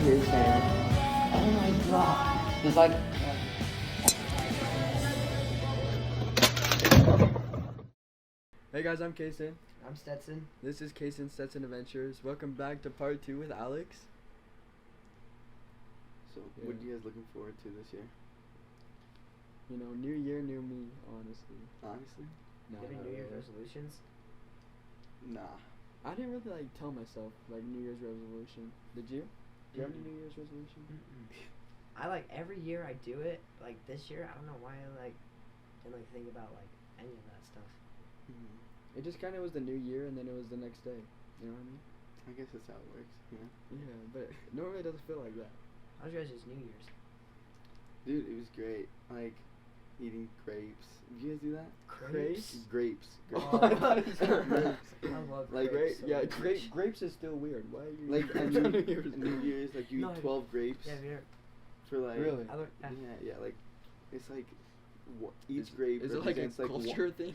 his hair. Oh my god. Just like. Hey guys, I'm Kason. I'm Stetson. This is Kason Stetson Adventures. Welcome back to part 2 with Alex. So, what are you guys looking forward to this year? You know, new year, new me, honestly. Honestly? No, Any not New Year's really. resolutions? Nah. I didn't really tell myself New Year's resolution. Did you? Do you have any New Year's resolution? I every year I do it. Like this year, I don't know why I didn't think about any of that stuff. It just kind of was the new year, and then it was the next day. You know what I mean? I guess that's how it works, Yeah, but normally it doesn't feel like that. How's your guys' New Year's? Dude, it was great. Eating grapes. Did you guys do that? Grapes? Grapes. Oh, I thought you said grapes. I love Like, grapes. so much. Grapes is still weird. Why are you On New Year's? New Year's, you No, eat 12 grapes Yeah, for Really? I learned. Yeah, it's each grape Is it represents a culture thing?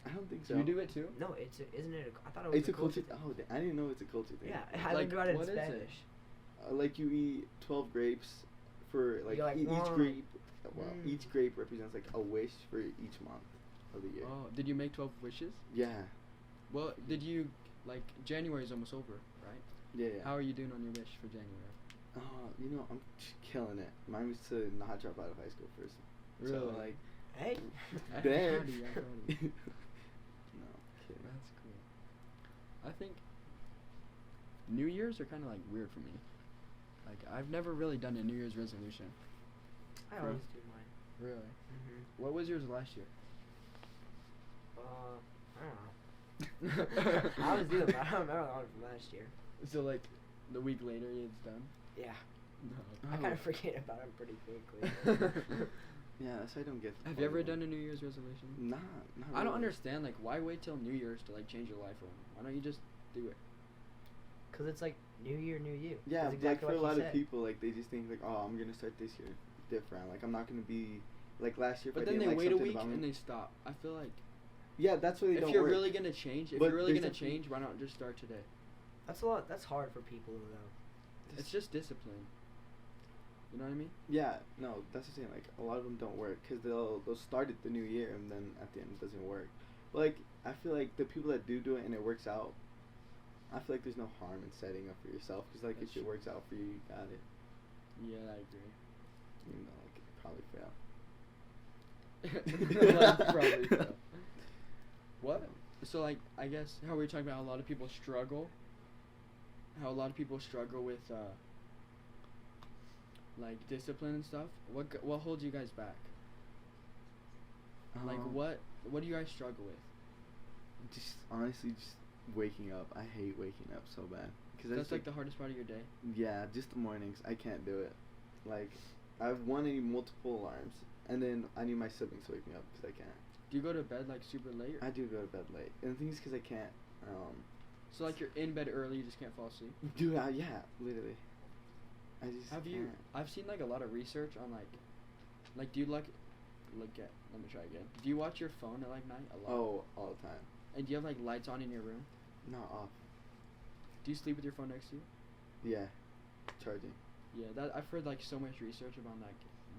I don't think so. Do you do it too? No, isn't it? I thought it was It's a culture. thing. Oh, I didn't know it's a culture thing. Yeah, I learned about it in what is it? Spanish. You eat 12 grapes for You're each "Whoa." grape. Well, Mm. each grape represents a wish for each month of the year. Oh, did you make 12 wishes? Yeah. Well, did you January's almost over, right? Yeah. How are you doing on your wish for January? I'm killing it. Mine was to not drop out of high school first. Really? So Hey. there. I'm proud of you. No, kidding. That's cool. I think New Year's are kind of weird for me. I've never really done a New Year's resolution. I always do mine. Really? Mm-hmm. What was yours last year? I don't know. I always do them, but I don't remember the one from last year. So the week later it's done? Yeah. No. I kind of forget about them pretty quickly. Yeah, that's why I don't get. Have you ever done a New Year's resolution? Nah, not I don't really. understand why wait till New Year's to change your life around? Why don't you just do it? Cause it's New Year, New You. Yeah, That's exactly for a what lot you of said. people, they just think oh, I'm gonna start this year different. I'm not gonna be last year. If But I then they didn't like wait a something week about me. and they stop. I feel like Yeah, that's why they if don't you're work. really gonna change, But there's a- change, why not just start today? That's a lot. That's hard for people though. It's just discipline. You know what I mean? Yeah, no, that's the thing. A lot of them don't work because they'll start it the new year and then at the end it doesn't work. But I feel like the people that do it and it works out, I feel like there's no harm in setting up for yourself because if That's it true. works out for you, you got it. Yeah, I agree. Even though it probably fail. Probably so. What? So I guess how we were talking about how a lot of people struggle. How a lot of people struggle with discipline and stuff. What holds you guys back? What do you guys struggle with? Just honestly, just waking up. I hate waking up so bad. Cause That's the hardest part of your day. Yeah, just the mornings. I can't do it. I need multiple alarms, and then I need my siblings to wake me up because I can't. Do you go to bed super late? I do go to bed late, and the thing is because I can't. So you're in bed early, you just can't fall asleep. Dude, yeah, literally. I just Have you? can't. I've seen a lot of research on do you look at? Let me try again. Do you watch your phone at night a lot? Oh, all the time. And do you have lights on in your room? Not off. Do you sleep with your phone next to you? Yeah, charging. Yeah, I've heard so much research about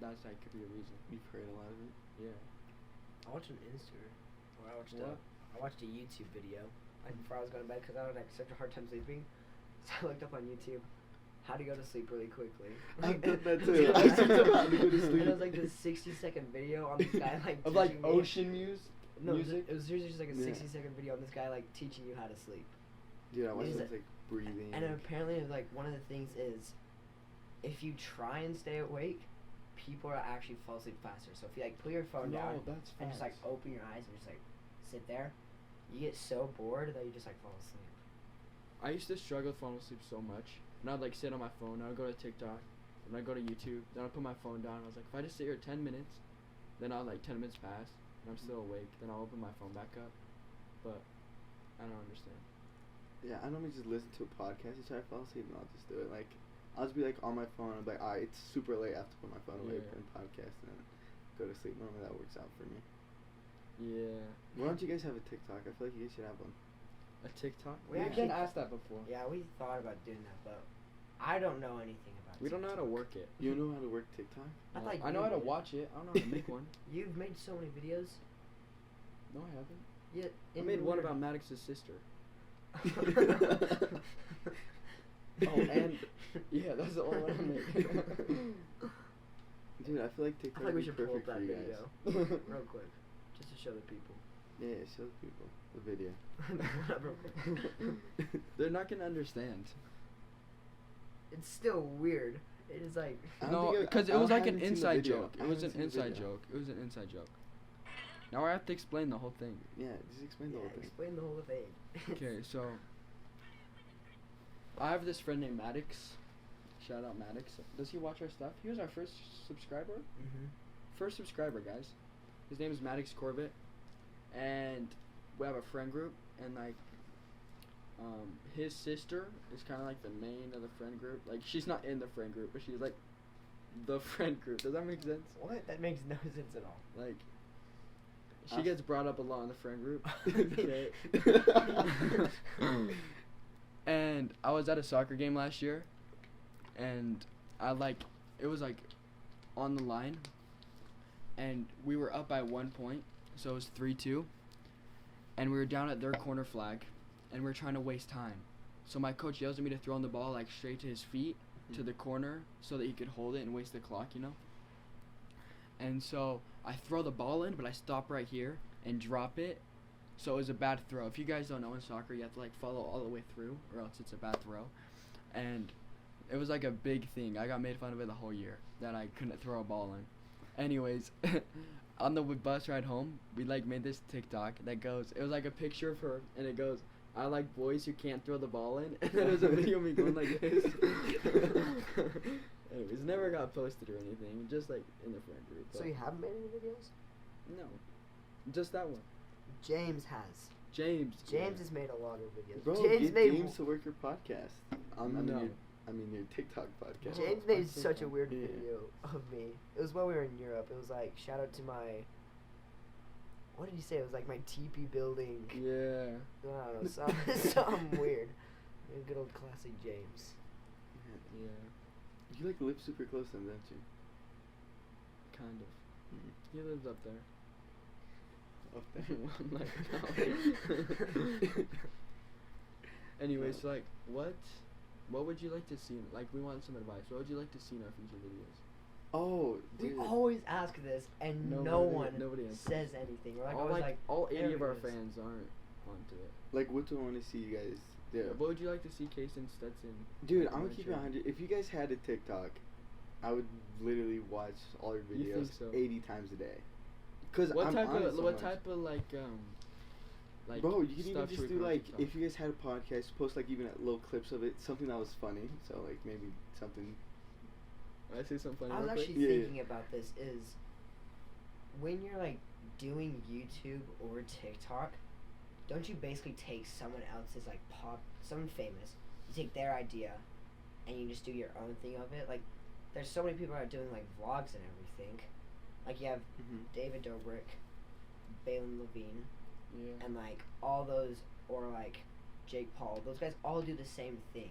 that's could be a reason. You've heard a lot of it. Yeah. I watched an Instagram, or What? I watched a YouTube video before I was going to bed because I had such a hard time sleeping. So I looked up on YouTube how to go to sleep really quickly. I've done that too. I looked up how to go to sleep. And it was this 60-second video on this guy Of teaching me- ocean music. No, music. it was seriously just a Yeah. 60-second video on this guy teaching you how to sleep. Dude, I watched Is those it- breathing. And apparently, one of the things is, if you try and stay awake, people are actually fall asleep faster. So if you put your phone down that's and just open your eyes and just sit there, you get so bored that you just fall asleep. I used to struggle with falling asleep so much. And I'd sit on my phone. I'd go to TikTok. And I'd go to YouTube. Then I'd put my phone down. I was if I just sit here 10 minutes, then I'll 10 minutes pass and I'm still awake. Then I'll open my phone back up. But I don't understand. Yeah, I normally just listen to a podcast to try to fall asleep, and I'll just do it. I'll just be on my phone. I'm alright, it's super late. I have to put my phone away, Yeah. put in podcast, and then go to sleep. Normally that works out for me. Yeah. Why don't you guys have a TikTok? I feel like you guys should have one. A TikTok? We We've actually- been asked that before. Yeah, we thought about doing that, but I don't know anything about. We don't know how to TikTok. work it. You know how to work TikTok? I thought I know you how to did. watch it. I don't know how to make one. You've made so many videos. No, I haven't. Yet I made one about Maddox's sister. Oh, and yeah, that's the only one I made. Dude, I feel like I TikTok feel like we would be should pull up perfect that for you video guys. real quick, just to show the people. Yeah, show the people the video. Real quick. They're not gonna understand. It's still weird. It is like. I don't No, think because I it was like haven't an seen the inside video. joke. I It was haven't an seen the inside video. joke. It was an inside joke. Now I have to explain the whole thing. Yeah, just explain the Yeah, whole thing. explain the whole thing. Okay, so I have this friend named Maddox. Shout out Maddox. Does he watch our stuff? He was our first subscriber. Mhm. First subscriber, guys. His name is Maddox Corbett, and we have a friend group. And like, his sister is kind of like the main of the friend group. Like, she's not in the friend group, but she's like the friend group. Does that make sense? What? That makes no sense at all. Like, she gets brought up a lot in the friend group. Okay. And I was at a soccer game last year, and it was like on the line, and we were up by 1 point, so it was 3-2, and we were down at their corner flag, and we were trying to waste time. So my coach yells at me to throw in the ball like straight to his feet, to the corner, so that he could hold it and waste the clock, you know? And so I throw the ball in, but I stop right here and drop it. So it was a bad throw. If you guys don't know in soccer, you have to like follow all the way through, or else it's a bad throw. And it was like a big thing. I got made fun of it the whole year that I couldn't throw a ball in. Anyways, on the bus ride home, we like made this TikTok that goes. It was like a picture of her, and it goes, "I like boys who can't throw the ball in." And then there's a video of me going like this. Anyways, never got posted or anything. Just like in the friend group. So but you haven't made any videos? no, just that one. James has. James. James has made a lot of videos. Bro, James get made. James to work your podcast. No. I mean your TikTok podcast. James Oh, made that's so such a fun. weird Yeah. video of me. It was while we were in Europe. It was like shout out to my. What did he say? It was like my teepee building. Yeah. I don't know, something weird. Good old classic James. Yeah. You like live super close to him, don't you? Kind of. Mm. He lives up there. Up there. I'm like, no. Anyways, No. like, what would you like to see? Like, we want some advice. What would you like to see in our future videos? We Oh, dude. always ask this, and Nobody answers. says anything. We're like all always like, all 80 of our there it is. fans aren't onto it. Like, what do I want to see you guys do? Yeah. What would you like to see Kason Stetson? Dude, like, I'm gonna on keep our it 100. If you guys had a TikTok, I would literally watch all your You videos think so? 80 times a day. Cause What I'm type on it of so what much. type of like Bro, you can even stuff just should we do put on like TikTok? if you guys had a podcast, post like even little clips of it, something that was funny. So like maybe something. I say something funny I was real quick? actually Yeah, yeah. thinking about this is when you're like doing YouTube or TikTok, don't you basically take someone else's like someone famous, you take their idea and you just do your own thing of it? Like there's so many people that are doing like vlogs and everything. Like you have David Dobrik, Balin Levine, Yeah. and like all those, or like Jake Paul, those guys all do the same thing.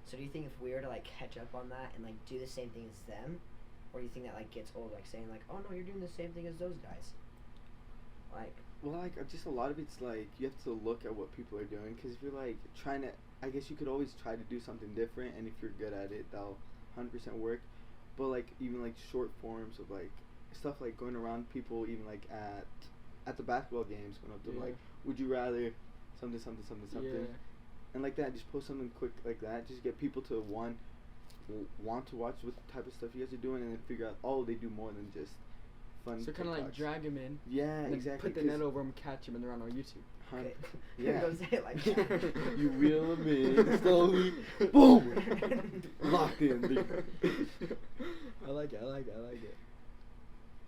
So do you think if we were to like catch up on that and like do the same thing as them, or do you think that like gets old, like saying like, oh no, you're doing the same thing as those guys? Like, Well, like just a lot of it's like you have to look at what people are doing. Cause if you're like trying to, I guess you could always try to do something different, and if you're good at it, that'll 100% work. But like even like short forms of like stuff like going around people, even like at the basketball games, going up to them, Yeah. like, would you rather something. Yeah. And like that, just post something quick like that. Just get people to want to watch what type of stuff you guys are doing, and then figure out, oh, they do more than just fun. So kind of like TikToks. drag him in. Yeah, And then exactly. put the net over him, catch him, and they're on our YouTube. okay, Yeah. don't say it like that. You wheel them in slowly, boom, locked in. I like it.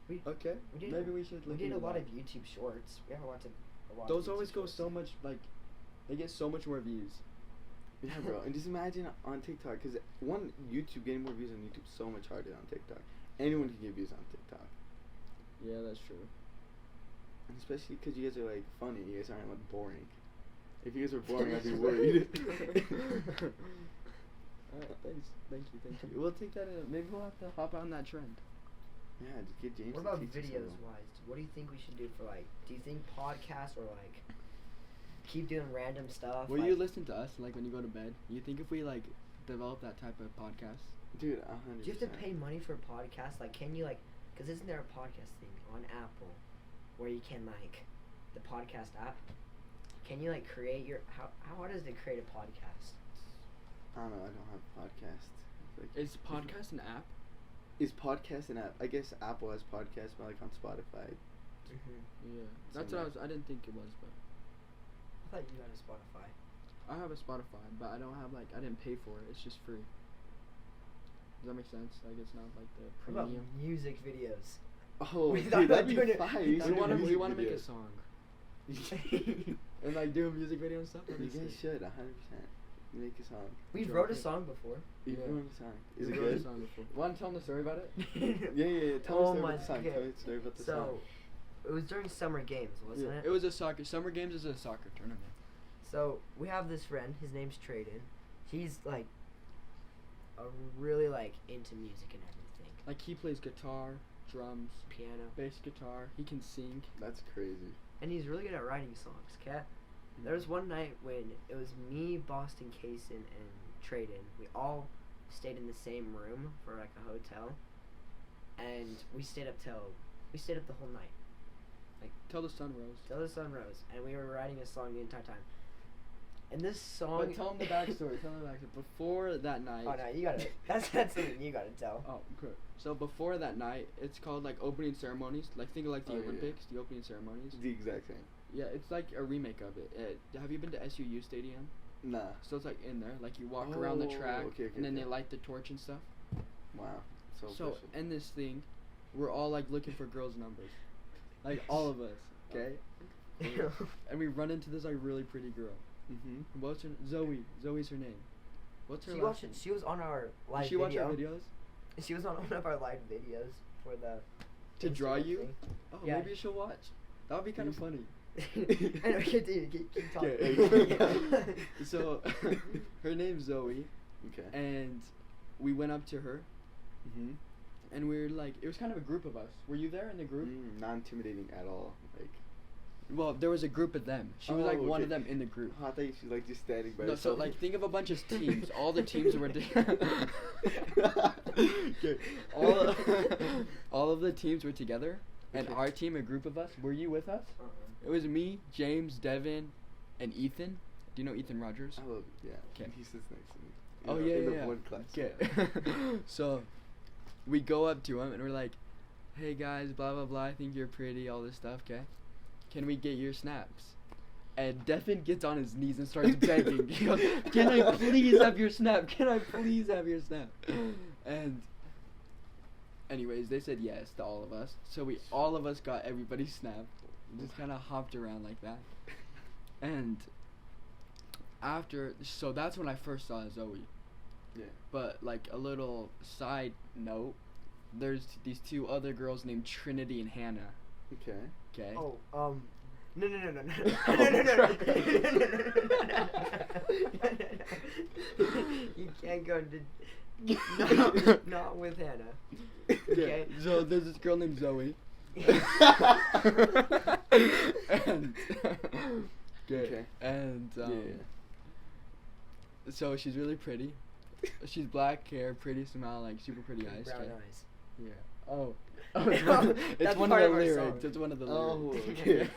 We- Okay. we did- Maybe we should We look did a into lot that. of YouTube shorts. We have a lot of Those YouTube always go shorts. so much like, they get so much more views. Yeah, bro. And just imagine on TikTok, because YouTube getting more views on YouTube is so much harder than on TikTok. Anyone can get views on TikTok, Yeah, that's true. and especially because you guys are like funny. You guys aren't like boring. If you guys were boring, I'd be worried. Thanks. Thank you. We'll take that in. Maybe we'll have to hop on that trend. Yeah, just get James. What to about teach us videos some. wise? What do you think we should do for like? Do you think podcasts or like keep doing random stuff? Will like, you listen to us like when you go to bed? You think if we like develop that type of podcast? Dude, 100%. Do you have to pay money for a podcast? Like, can you like? Because isn't there a podcast thing on Apple where you can like the podcast app? Can you like create your how hard is it to create a podcast? I don't know. I don't have a podcast. Like, Is podcast an app? is podcast an app? I guess Apple has podcasts, but like on Spotify. Mm-hmm. Yeah, that's what I didn't think it was, but I thought you had a Spotify. I have a Spotify, but I don't have like I didn't pay for it. It's just free. Does that make sense? Like it's not like the What about premium. music videos? Oh, We dude, thought about that'd be doing it. fire. We You thought should We do want to music make a videos. song We and like do a music video and stuff. That'd You be guys sick. should 100% make a song. wrote a song before. You Yeah. wrote a song. Is We it wrote a good? song before. Want to tell them the story about it? Yeah. Tell Oh me my- about the song. okay. Tell me the story about the So, song. it was during summer games, wasn't Yeah. it? It was a soccer. Summer Games is a soccer tournament. So we have this friend. His name's Traden. He's like really like into music and everything. Like he plays guitar, drums, Piano. bass guitar. He can sing. That's crazy. And he's really good at writing songs, okay? There was one night when it was me, Boston, Kaysen, and Traden. We all stayed in the same room for like a hotel, and we stayed up the whole night Till the sun rose. till the sun rose, and we were writing a song the entire time. And this song. But tell them the backstory. Tell them the backstory. Before that night. Oh no, you gotta. That's something you gotta tell. Oh, good. So before that night, it's called like opening ceremonies. Like think of like the Oh, yeah, yeah. Olympics, the opening ceremonies. The exact same. Yeah, it's like a remake of it. Have you been to SUU Stadium? Nah. So it's like in there, like you walk around the Oh, track, okay, and then okay. they light the torch and stuff. Wow. So So official. in this thing, we're all like looking for girls' numbers, like all of us, okay? And we run into this like really pretty girl. Mhm. What's her Zoe? Zoe's her name. What's her She last watched. name? She was on our live Did she watch video. our videos? She was on one of our live videos for the. To draw Instagram you? thing. Oh, Yeah. maybe she'll watch. That would be kind of funny. Anyway, continue. Keep talking. Okay. So, her name's Zoe, Okay. and we went up to her, Mhm. and we were like, it was kind of a group of us. Were you there in the group? Not intimidating at all. Like. Well, there was a group of them. She was like Oh, one okay. of them in the group. Oh, I thought she was like just standing by No, so herself. like think of a bunch of teams. All the teams were okay. All of the teams were together, and Okay. our team, a group of us. Were you with us? Uh-uh. It was me, James, Devin, and Ethan. Do you know Ethan Rogers? I love. Yeah. 'Kay. He sits next to me. Oh In yeah, the yeah. one class. Okay. So we go up to him and we're like, "Hey guys, blah blah blah. I think you're pretty. All this stuff. Okay, can we get your snaps?" And Devin gets on his knees and starts begging. He goes, "Can I please have your snap? Can I please have your snap?" And anyways, they said yes to all of us. So all of us got everybody's snap. We just kind of hopped around like that. And so that's when I first saw Zoe. Yeah. But like a little side note, there's these two other girls named Trinity and Hannah. Okay. Okay. Oh, no. You can't go to not with Hannah. Okay. So there's this girl named Zoe. And Okay. And Yeah. so she's really pretty. She's black hair, pretty smile, like super pretty eyes. Brown 'kay? eyes. Yeah. Oh. It's That's one part of of the our lyrics. song. It's one of the Oh, lyrics. okay.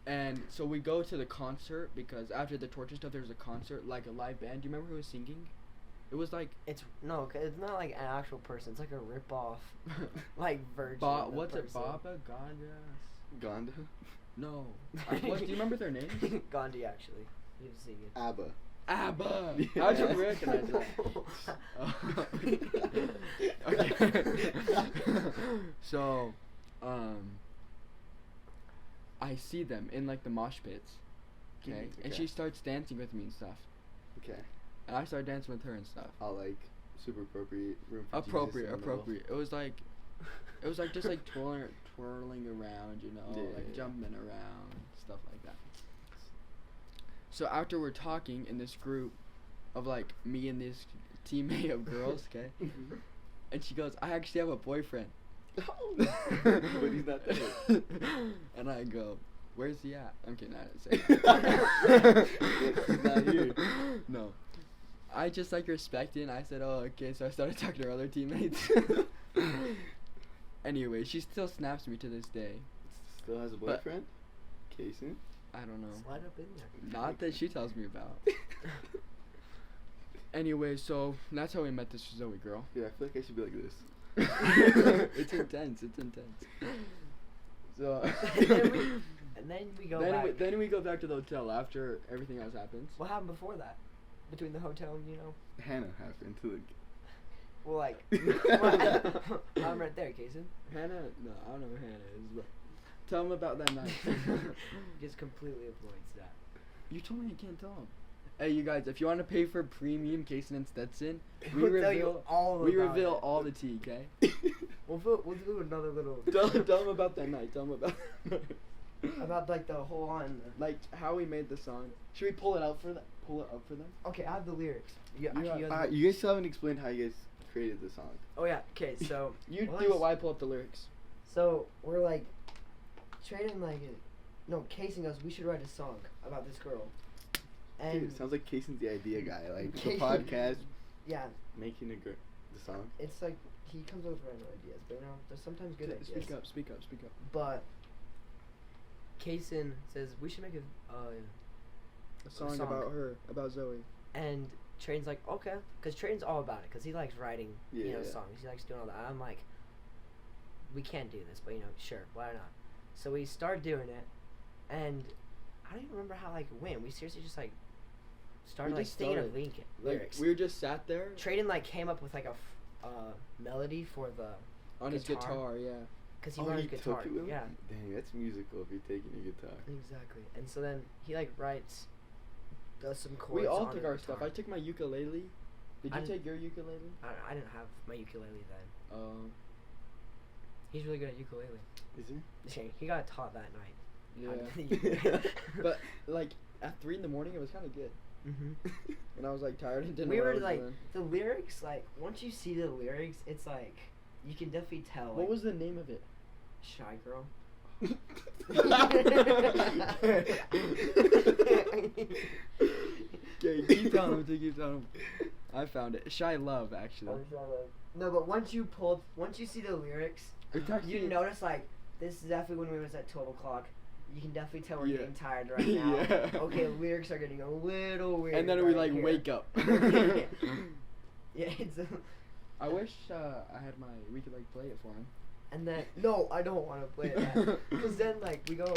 And so we go to the concert because after the torture stuff, there's a concert, like a live band. Do you remember who was singing? It was like It's it's not like an actual person. It's like a rip off, like version. of the what's it? person. Baba Gandas? Gonda. No. What? Do you remember their names? Gandhi actually. He was singing. ABBA. ABBA. Yeah. How'd you recognize that? Okay. So, I see them in like the mosh pits. Okay. And Okay. she starts dancing with me and stuff. Okay. And I start dancing with her and stuff. All like super appropriate room for Appropriate, Jesus in the middle. appropriate. It was like just like twirling around, you know, Yeah, like yeah. jumping around, stuff like that. So after we're talking in this group, of like me and this teammate of girls, okay? And she goes, I actually have a boyfriend. But he's not there. And I go, where's he at? I'm kidding, I didn't say that. He's not here. No. I just like respected, and I said, oh, okay, so I started talking to her other teammates. Anyway, she still snaps me to this day. Still has a boyfriend? Kason? I don't know. Slide up in there. Not that she tells me about. Anyway, so that's how we met this Zoe girl. Yeah, I feel like I should be like this. It's intense. It's intense. So and then we go then back. then we go back to the hotel after everything else happens. What happened before that? Between the hotel and, Hannah happened to well, like, I'm right there, Kason. Hannah? No, I don't know who Hannah is, but tell him about that night. Just completely avoids that. You told me I can't tell him. Hey, you guys, if you want to pay for premium Kason and Stetson, we We'll tell you all we about reveal it. all the tea, okay? We'll do another little tell him about that night. Tell him about about like the whole on. like how we made the song. Should we pull it out for them? Pull it up for them? Okay, I have the lyrics. You you guys still haven't explained how you guys created the song. Oh yeah. Okay, so You well, do it while I pull up the lyrics. So we're like trading like Casing us. We should write a song about this girl. And Dude, it sounds like Kason's the idea guy. Like the Kason- podcast, yeah, making the song. it's like he comes up with random ideas, but there's sometimes good ideas. Speak up, speak up, speak up. But Kason says we should make A song song. about her, about Zoe. and Train's like, okay, because Train's all about it, because he likes writing, Yeah. songs. He likes doing all that. I'm like, we can't do this, but sure, why not? So we start doing it, and I don't even remember how it went. We seriously just started just thinking of started. lyrics. We were just sat there Traden came up with a melody for the on his guitar. guitar, yeah. because he Oh, learned he guitar. took it with him? Yeah, Dang, that's musical if you're taking a guitar. exactly. And so then he writes, does some chords. We all on took the our guitar. stuff. I took my ukulele. Did I you didn't- take your ukulele? I didn't have my ukulele then. He's really good at ukulele. Is it? He got taught that night. Yeah. But like at 3 in the morning, it was kind of good. Mm-hmm. And I was like tired and didn't We know what I were was like doing. the lyrics. Like once you see the lyrics, it's like you can definitely tell. What was the name of it? Shy Girl? Okay, keep telling him. Keep telling him. I found it. Shy Love, actually. No, but once you see the lyrics, It's actually- you notice like this is definitely when we was at 12 o'clock. You can definitely tell we're Yeah. getting tired right now. Yeah. Okay, lyrics are getting a little weird. And then we right like here. wake up. Yeah, it's I wish I had we could like play it for him. and then no, I don't want to play it because then like we go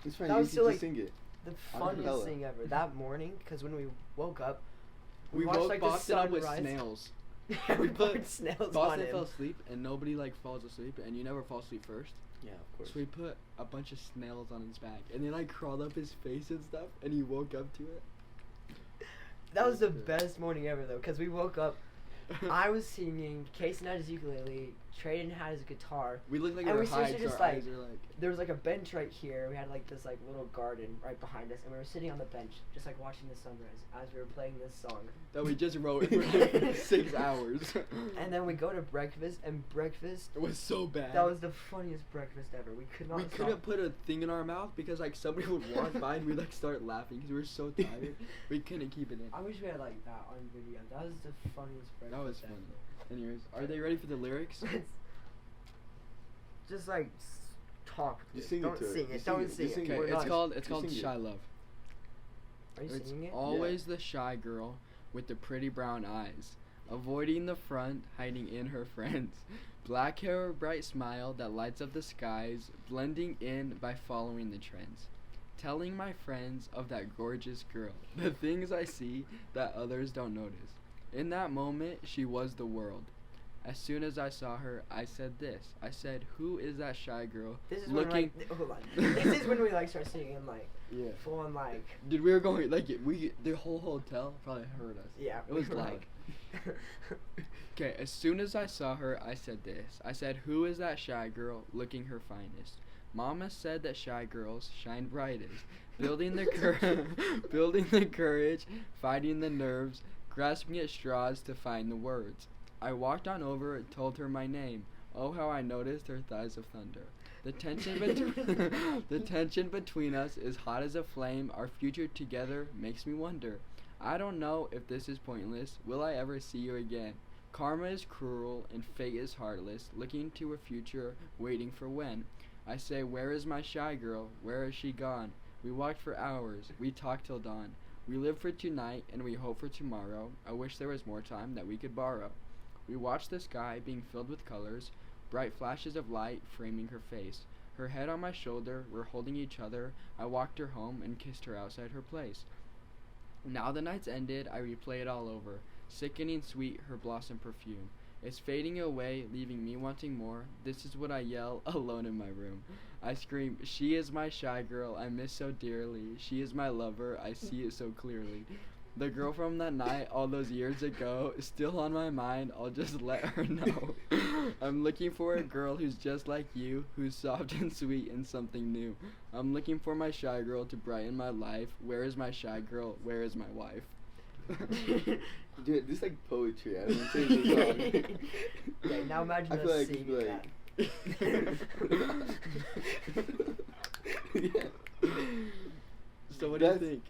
It's fine. That You was can still, just sing it. the Acapella. funniest thing ever that morning because when we woke up, We watched, woke like, the Boston up with sunrise. snails. we put put snails on Boston him. fell asleep, and nobody like falls asleep, and you never fall asleep first. Yeah, of course. So we put a bunch of snails on his back, and they like crawled up his face and stuff, and he woke up to it. That was the Good. best morning ever though, because we woke up. I was singing. Kason had his ukulele. Traden had his guitar. We looked like And we we were high, seriously so just, our like- eyes were like. There was like a bench right here. We had like this like little garden right behind us, and we were sitting on the bench, just like watching the sunrise as we were playing this song. That we just wrote in like 6 hours. And then we go to breakfast, and breakfast. It was so bad. That was the funniest breakfast ever. We could not. We stop. couldn't put a thing in our mouth because like somebody would walk by and we'd like start laughing because we were so tired. We couldn't keep it in. I wish we had like that on video. That was the funniest breakfast. That was ever. funny. Anyways, are they ready for the lyrics? Just like talk. Just Don't sing it to it. sing it. Just Don't sing sing it. Just it. sing Okay, We're it's not- called just sing it. Shy Love. Are you It's singing it? always the shy girl with the pretty brown eyes, avoiding the front, hiding in her friends. Black hair, a bright smile that lights up the skies, blending in by following the trends. Telling my friends of that gorgeous girl, the things I see that others don't notice. In that moment, she was the world. As soon as I saw her, I said this. I said, "Who is that shy girl?" This is looking. when hold on. This is when we like start singing like Yeah. full on like Dude, we were going like the whole hotel probably heard us. yeah. It was we were loud. like Okay, as soon as I saw her, I said this. I said, "Who is that shy girl looking her finest? Mama said that shy girls shine brightest, building the building the courage, fighting the nerves, grasping at straws to find the words. I walked on over and told her my name. Oh, how I noticed her thighs of thunder. The tension the tension between us is hot as a flame. Our future together makes me wonder. I don't know if this is pointless. Will I ever see you again? Karma is cruel and fate is heartless, looking to a future, waiting for when. I say, where is my shy girl? Where is she gone? We walked for hours. We talked till dawn. We live for tonight and we hope for tomorrow. I wish there was more time that we could borrow. We watched the sky being filled with colors, bright flashes of light framing her face. Her head on my shoulder, we're holding each other. I walked her home and kissed her outside her place. Now the night's ended, I replay it all over. Sickening sweet, her blossom perfume. It's fading away, leaving me wanting more. This is what I yell, alone in my room. I scream, she is my shy girl, I miss so dearly. She is my lover, I see it so clearly. The girl from that night, all those years ago, is still on my mind, I'll just let her know. I'm looking for a girl who's just like you, who's soft and sweet and something new. I'm looking for my shy girl to brighten my life. Where is my shy girl? Where is my wife? Dude, this is like poetry. I don't say this song. Yeah, now imagine I feel us like singing it's that. Yeah. So what do you think?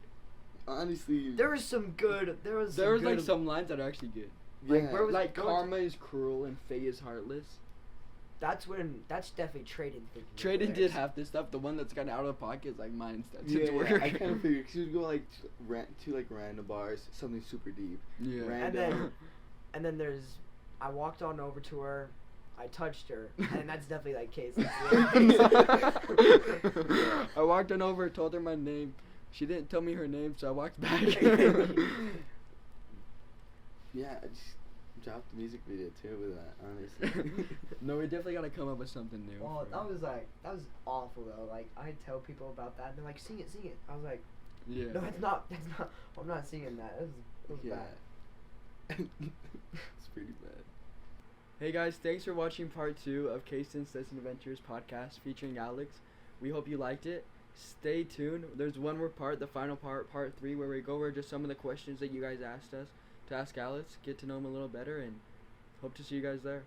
Honestly, There was some good. There was like some lines that are actually good. yeah. where was Like it going karma is cruel and fate is heartless. That's definitely Traden thinking. of Traden did lyrics. have this stuff. The one that's kind of out of the pocket is like mine instead. Yeah, It's yeah, work. I kind of figured because he would go like to like random bars, something super deep. Yeah. Random. And then there's, I walked on over to her, I touched her, and that's definitely like Casey's. I walked on over, told her my name. She didn't tell me her name, so I walked back. Yeah, I just dropped the music video too with that. Honestly. No, we definitely gotta come up with something new. Well, for- that was awful though. Like I tell people about that, and they're like, "Sing it, sing it." I was like, Yeah. "No, it's not. That's not. I'm not singing that. It was Yeah. bad." It's pretty bad. Hey guys, thanks for watching part 2 of Kason's Session Adventures podcast featuring Alex. We hope you liked it. Stay tuned. There's one more part, the final part, part 3, where we go over just some of the questions that you guys asked us to ask Alex, get to know him a little better, and hope to see you guys there.